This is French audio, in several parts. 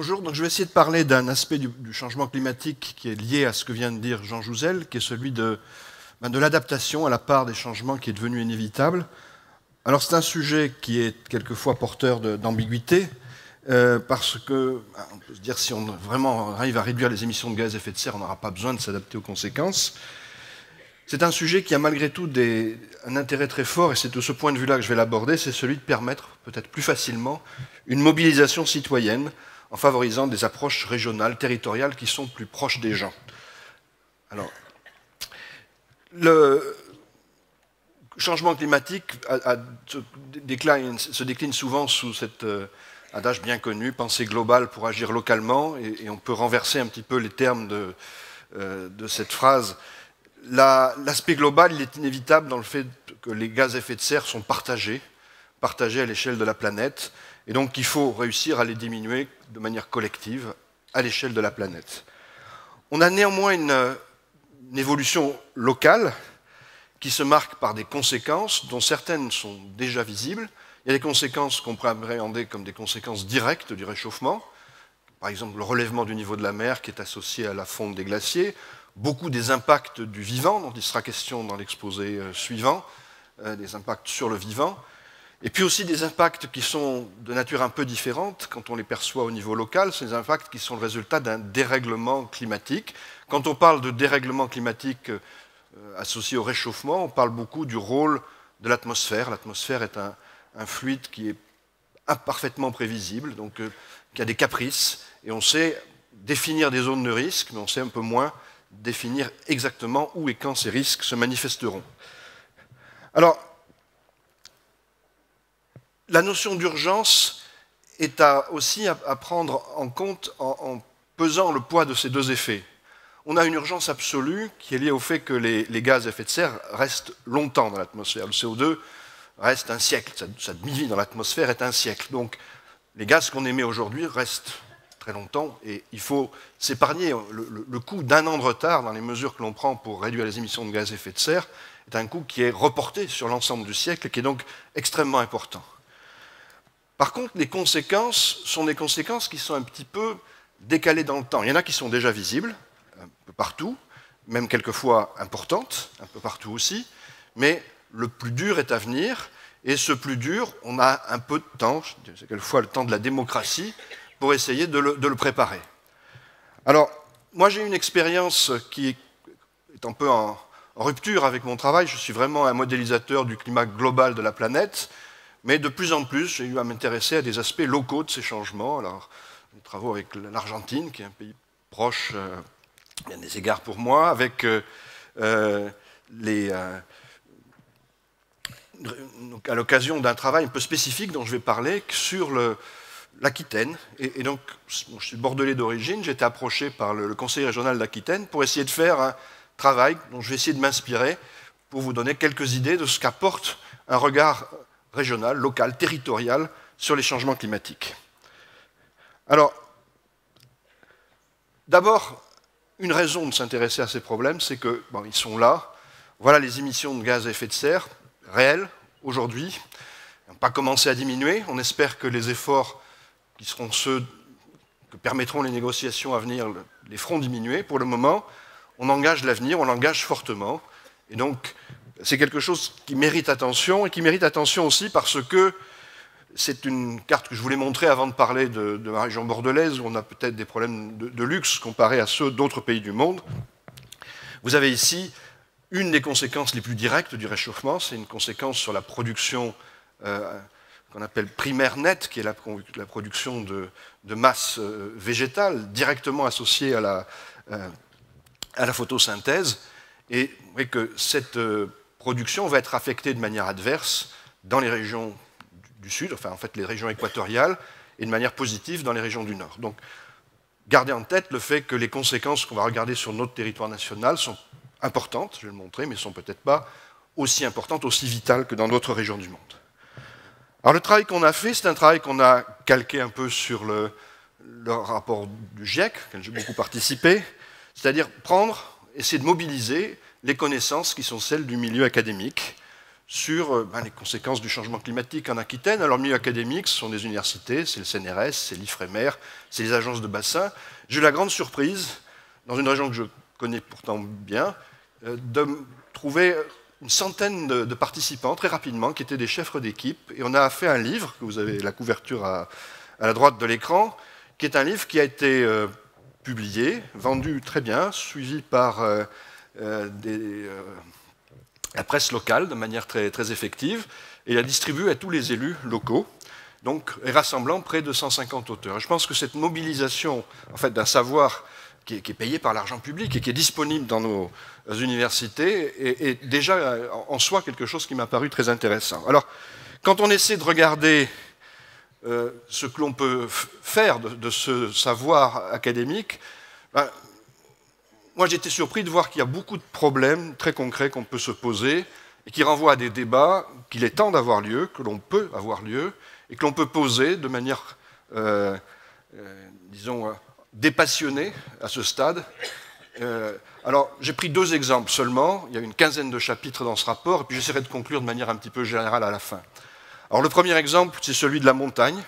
Bonjour, donc je vais essayer de parler d'un aspect du changement climatique qui est lié à ce que vient de dire Jean Jouzel, qui est celui de l'adaptation à la part des changements qui est devenu inévitable. Alors c'est un sujet qui est quelquefois porteur d'ambiguïté, parce que, on peut se dire, si on vraiment arrive à réduire les émissions de gaz à effet de serre, on n'aura pas besoin de s'adapter aux conséquences. C'est un sujet qui a malgré tout un intérêt très fort, et c'est de ce point de vue-là que je vais l'aborder, c'est celui de permettre peut-être plus facilement une mobilisation citoyenne en favorisant des approches régionales, territoriales, qui sont plus proches des gens. Alors, le changement climatique se décline souvent sous cet adage bien connu, penser global pour agir localement, et on peut renverser un petit peu les termes de cette phrase. L'aspect global, il est inévitable dans le fait que les gaz à effet de serre sont partagés à l'échelle de la planète, et donc il faut réussir à les diminuer de manière collective à l'échelle de la planète. On a néanmoins une évolution locale qui se marque par des conséquences dont certaines sont déjà visibles. Il y a des conséquences qu'on pourrait appréhender comme des conséquences directes du réchauffement, par exemple le relèvement du niveau de la mer qui est associé à la fonte des glaciers, beaucoup des impacts du vivant, dont il sera question dans l'exposé suivant, des impacts sur le vivant, et puis aussi des impacts qui sont de nature un peu différente quand on les perçoit au niveau local, c'est des impacts qui sont le résultat d'un dérèglement climatique. Quand on parle de dérèglement climatique associé au réchauffement, on parle beaucoup du rôle de l'atmosphère. L'atmosphère est un fluide qui est imparfaitement prévisible, donc qui a des caprices, et on sait définir des zones de risque, mais on sait un peu moins définir exactement où et quand ces risques se manifesteront. Alors, la notion d'urgence est aussi à prendre en compte en pesant le poids de ces deux effets. On a une urgence absolue qui est liée au fait que les gaz à effet de serre restent longtemps dans l'atmosphère. Le CO2 reste un siècle, sa demi-vie dans l'atmosphère est un siècle. Donc les gaz qu'on émet aujourd'hui restent très longtemps et il faut s'épargner. Le coût d'un an de retard dans les mesures que l'on prend pour réduire les émissions de gaz à effet de serre est un coût qui est reporté sur l'ensemble du siècle et qui est donc extrêmement important. Par contre, les conséquences sont des conséquences qui sont un petit peu décalées dans le temps. Il y en a qui sont déjà visibles, un peu partout, même quelquefois importantes, un peu partout aussi, mais le plus dur est à venir, et ce plus dur, on a un peu de temps, c'est quelquefois le temps de la démocratie, pour essayer de le préparer. Alors, moi j'ai une expérience qui est un peu en rupture avec mon travail, je suis vraiment un modélisateur du climat global de la planète, mais de plus en plus, j'ai eu à m'intéresser à des aspects locaux de ces changements. Alors, des travaux avec l'Argentine, qui est un pays proche, il y a des égards pour moi, avec à l'occasion d'un travail un peu spécifique dont je vais parler, sur l'Aquitaine. Et donc, je suis bordelais d'origine, j'ai été approché par le conseil régional d'Aquitaine pour essayer de faire un travail dont je vais essayer de m'inspirer pour vous donner quelques idées de ce qu'apporte un regard régional, local, territorial sur les changements climatiques. Alors, d'abord, une raison de s'intéresser à ces problèmes, c'est que, bon, ils sont là, voilà les émissions de gaz à effet de serre réelles, aujourd'hui, elles n'ont pas commencé à diminuer, on espère que les efforts qui seront ceux que permettront les négociations à venir les feront diminuer. Pour le moment, on engage l'avenir, on l'engage fortement, et donc c'est quelque chose qui mérite attention, et qui mérite attention aussi parce que c'est une carte que je voulais montrer avant de parler de ma région bordelaise, où on a peut-être des problèmes de luxe comparés à ceux d'autres pays du monde. Vous avez ici une des conséquences les plus directes du réchauffement, c'est une conséquence sur la production qu'on appelle primaire nette, qui est la production de masse végétale, directement associée à la photosynthèse. Et vous voyez que cette production va être affectée de manière adverse dans les régions du sud, enfin en fait les régions équatoriales, et de manière positive dans les régions du nord. Donc gardez en tête le fait que les conséquences qu'on va regarder sur notre territoire national sont importantes, je vais le montrer, mais ne sont peut-être pas aussi importantes, aussi vitales que dans d'autres régions du monde. Alors le travail qu'on a fait, c'est un travail qu'on a calqué un peu sur le rapport du GIEC, auquel j'ai beaucoup participé, c'est-à-dire essayer de mobiliser les connaissances qui sont celles du milieu académique sur les conséquences du changement climatique en Aquitaine. Alors, le milieu académique, ce sont des universités, c'est le CNRS, c'est l'IFREMER, c'est les agences de bassin. J'ai eu la grande surprise, dans une région que je connais pourtant bien, de trouver une centaine de participants, très rapidement, qui étaient des chefs d'équipe. Et on a fait un livre, que vous avez la couverture à la droite de l'écran, qui est un livre qui a été publié, vendu très bien, suivi par la presse locale de manière très, très effective, et il a distribué à tous les élus locaux, donc, et rassemblant près de 150 auteurs. Et je pense que cette mobilisation en fait, d'un savoir qui est payé par l'argent public et qui est disponible dans nos universités est déjà en soi quelque chose qui m'a paru très intéressant. Alors, quand on essaie de regarder ce que l'on peut faire de ce savoir académique, moi, j'étais surpris de voir qu'il y a beaucoup de problèmes très concrets qu'on peut se poser et qui renvoient à des débats qu'il est temps d'avoir lieu, que l'on peut avoir lieu, et que l'on peut poser de manière, disons, dépassionnée à ce stade. Alors, j'ai pris 2 exemples seulement. Il y a une quinzaine de chapitres dans ce rapport, et puis j'essaierai de conclure de manière un petit peu générale à la fin. Alors, le premier exemple, c'est celui de la montagne.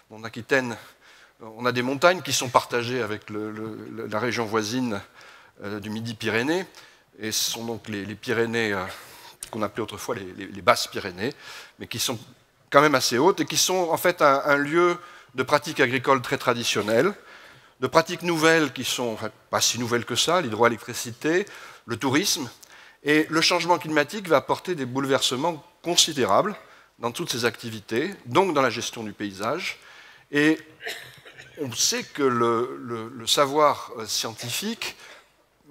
En Aquitaine, on a des montagnes qui sont partagées avec la région voisine du Midi-Pyrénées, et ce sont donc les Pyrénées qu'on appelait autrefois les basses Pyrénées, mais qui sont quand même assez hautes et qui sont en fait un lieu de pratiques agricoles très traditionnelles, de pratiques nouvelles qui sont enfin, pas si nouvelles que ça, l'hydroélectricité, le tourisme, et le changement climatique va apporter des bouleversements considérables dans toutes ces activités, donc dans la gestion du paysage, et on sait que le savoir scientifique,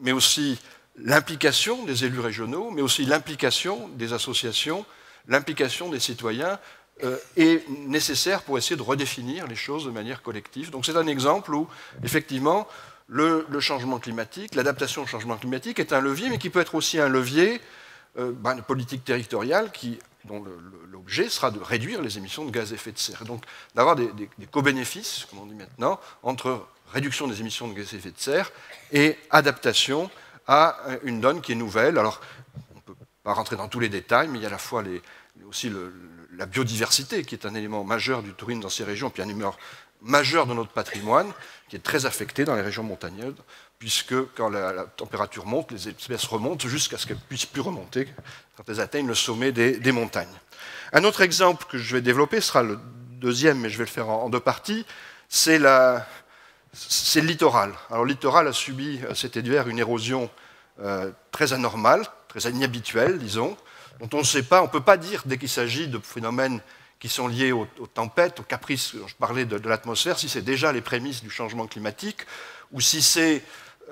mais aussi l'implication des élus régionaux, mais aussi l'implication des associations, l'implication des citoyens est nécessaire pour essayer de redéfinir les choses de manière collective. Donc c'est un exemple où, effectivement, le changement climatique, l'adaptation au changement climatique est un levier, mais qui peut être aussi un levier de politique territoriale dont l'objet sera de réduire les émissions de gaz à effet de serre. Donc d'avoir des co-bénéfices, comme on dit maintenant, entre réduction des émissions de gaz à effet de serre et adaptation à une donne qui est nouvelle. Alors, on ne peut pas rentrer dans tous les détails, mais il y a à la fois aussi la biodiversité, qui est un élément majeur du tourisme dans ces régions, puis un élément majeur de notre patrimoine, qui est très affecté dans les régions montagneuses, puisque quand la température monte, les espèces remontent jusqu'à ce qu'elles ne puissent plus remonter quand elles atteignent le sommet des montagnes. Un autre exemple que je vais développer sera le deuxième, mais je vais le faire en 2 parties, c'est le littoral. Alors le littoral a subi cet hiver une érosion très anormale, très inhabituelle, disons, dont on ne sait pas, on ne peut pas dire dès qu'il s'agit de phénomènes qui sont liés aux tempêtes, aux caprices, je parlais de l'atmosphère, si c'est déjà les prémices du changement climatique, ou si c'est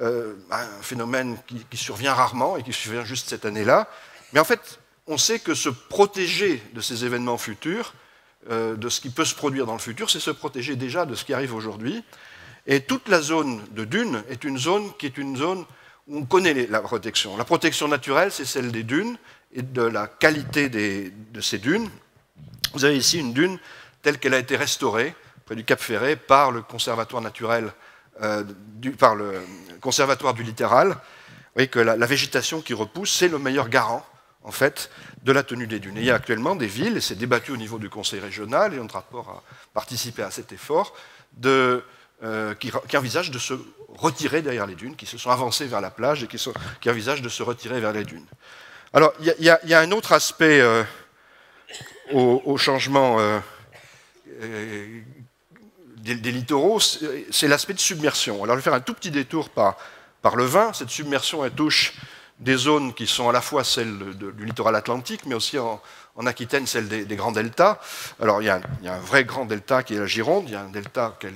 un phénomène qui survient rarement et qui survient juste cette année-là. Mais en fait, on sait que se protéger de ces événements futurs, de ce qui peut se produire dans le futur, c'est se protéger déjà de ce qui arrive aujourd'hui. Et toute la zone de dunes est une zone qui est une zone où on connaît la protection. La protection naturelle, c'est celle des dunes et de la qualité de ces dunes. Vous avez ici une dune telle qu'elle a été restaurée près du Cap Ferret par le conservatoire naturel, par le conservatoire du littoral. Vous voyez que la végétation qui repousse, c'est le meilleur garant, en fait, de la tenue des dunes. Et il y a actuellement des villes, et c'est débattu au niveau du conseil régional, et notre rapport a participé à cet effort, qui envisagent de se retirer derrière les dunes, qui se sont avancées vers la plage et qui envisagent de se retirer vers les dunes. Alors, il y a un autre aspect au changement des littoraux, c'est l'aspect de submersion. Alors, je vais faire un tout petit détour par le vin. Cette submersion, elle touche des zones qui sont à la fois celles du littoral atlantique, mais aussi en Aquitaine, celles des grands deltas. Alors, il y a un vrai grand delta qui est la Gironde, il y a un delta auquel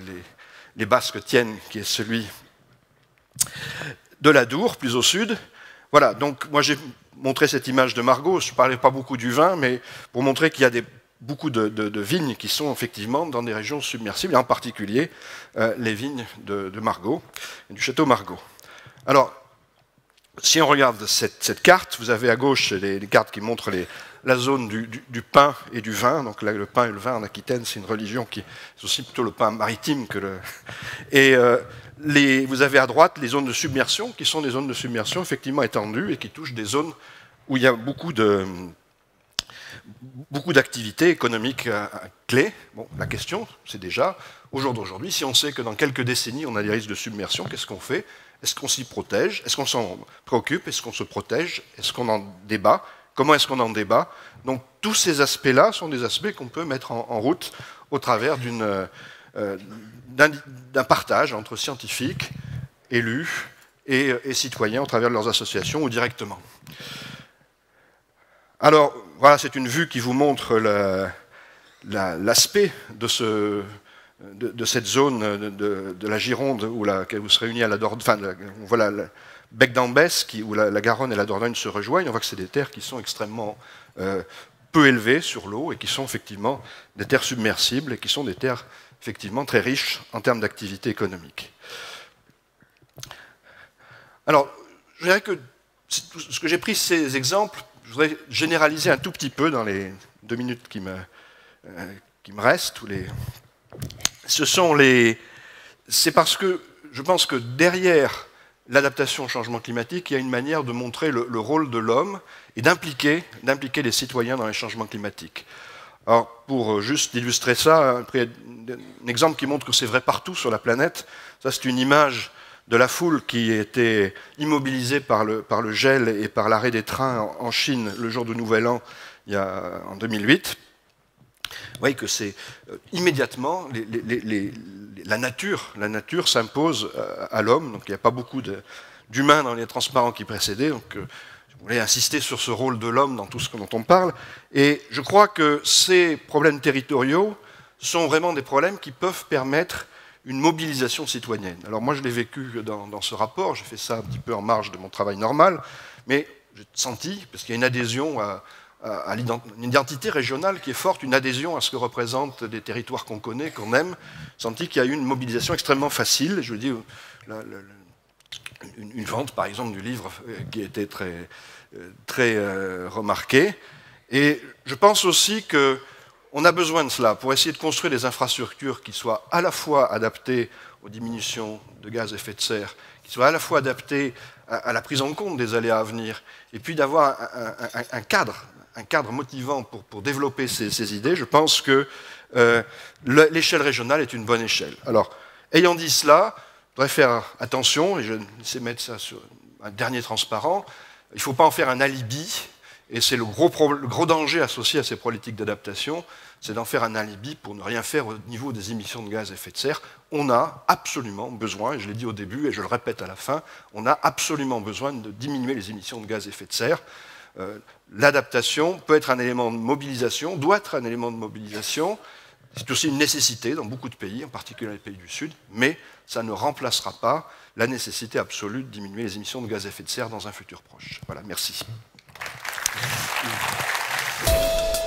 les Basques tiennent, qui est celui de l'Adour, plus au sud. Voilà, donc moi j'ai montré cette image de Margaux, je ne parlais pas beaucoup du vin, mais pour montrer qu'il y a beaucoup de vignes qui sont effectivement dans des régions submersibles, et en particulier les vignes de Margaux, du château Margaux. Alors, si on regarde cette carte, vous avez à gauche les cartes qui montrent la zone du pain et du vin. Donc là, le pain et le vin en Aquitaine, c'est une religion qui est aussi plutôt le pain maritime que le... Et vous avez à droite les zones de submersion, qui sont des zones de submersion effectivement étendues et qui touchent des zones où il y a beaucoup de beaucoup d'activités économiques clés. Bon, la question, c'est déjà, au jour d'aujourd'hui, si on sait que dans quelques décennies, on a des risques de submersion, qu'est-ce qu'on fait? Est-ce qu'on s'y protège? Est-ce qu'on s'en préoccupe? Est-ce qu'on se protège? Est-ce qu'on en débat? Comment est-ce qu'on en débat? Donc tous ces aspects-là sont des aspects qu'on peut mettre en route au travers d'un partage entre scientifiques, élus et citoyens au travers de leurs associations ou directement. Alors, voilà, c'est une vue qui vous montre l'aspect de cette zone de la Gironde où se réunit à la Dordogne, enfin, on voit le bec d'Ambès où la Garonne et la Dordogne se rejoignent. On voit que c'est des terres qui sont extrêmement peu élevées sur l'eau et qui sont effectivement des terres submersibles et qui sont des terres effectivement très riches en termes d'activité économique. Alors, je dirais que ce que j'ai pris ces exemples, je voudrais généraliser un tout petit peu dans les 2 minutes qui me restent. C'est parce que je pense que derrière l'adaptation au changement climatique, il y a une manière de montrer le rôle de l'homme et d'impliquer les citoyens dans les changements climatiques. Alors, pour juste illustrer ça, un exemple qui montre que c'est vrai partout sur la planète, ça c'est une image de la foule qui était immobilisée par le gel et par l'arrêt des trains en Chine le jour du Nouvel An, en 2008. Vous voyez que c'est immédiatement la nature s'impose à l'homme. Donc il n'y a pas beaucoup d'humains dans les transparents qui précédaient. Donc je voulais insister sur ce rôle de l'homme dans tout ce dont on parle. Et je crois que ces problèmes territoriaux sont vraiment des problèmes qui peuvent permettre une mobilisation citoyenne. Alors moi je l'ai vécu dans ce rapport, j'ai fait ça un petit peu en marge de mon travail normal, mais j'ai senti, parce qu'il y a une adhésion à une identité régionale qui est forte, une adhésion à ce que représentent des territoires qu'on connaît, qu'on aime, senti qu'il y a eu une mobilisation extrêmement facile. Je vous dis, une vente par exemple du livre qui était très remarquée. Et je pense aussi que on a besoin de cela pour essayer de construire des infrastructures qui soient à la fois adaptées aux diminutions de gaz à effet de serre, qui soient à la fois adaptées à la prise en compte des aléas à venir, et puis d'avoir un cadre motivant pour développer ces idées. Je pense que l'échelle régionale est une bonne échelle. Alors, ayant dit cela, je voudrais faire attention, et je vais essayer de mettre ça sur un dernier transparent, il ne faut pas en faire un alibi. Et c'est le gros danger associé à ces politiques d'adaptation, c'est d'en faire un alibi pour ne rien faire au niveau des émissions de gaz à effet de serre. On a absolument besoin, et je l'ai dit au début et je le répète à la fin, on a absolument besoin de diminuer les émissions de gaz à effet de serre. L'adaptation peut être un élément de mobilisation, doit être un élément de mobilisation. C'est aussi une nécessité dans beaucoup de pays, en particulier dans les pays du Sud, mais ça ne remplacera pas la nécessité absolue de diminuer les émissions de gaz à effet de serre dans un futur proche. Voilà, merci. Merci.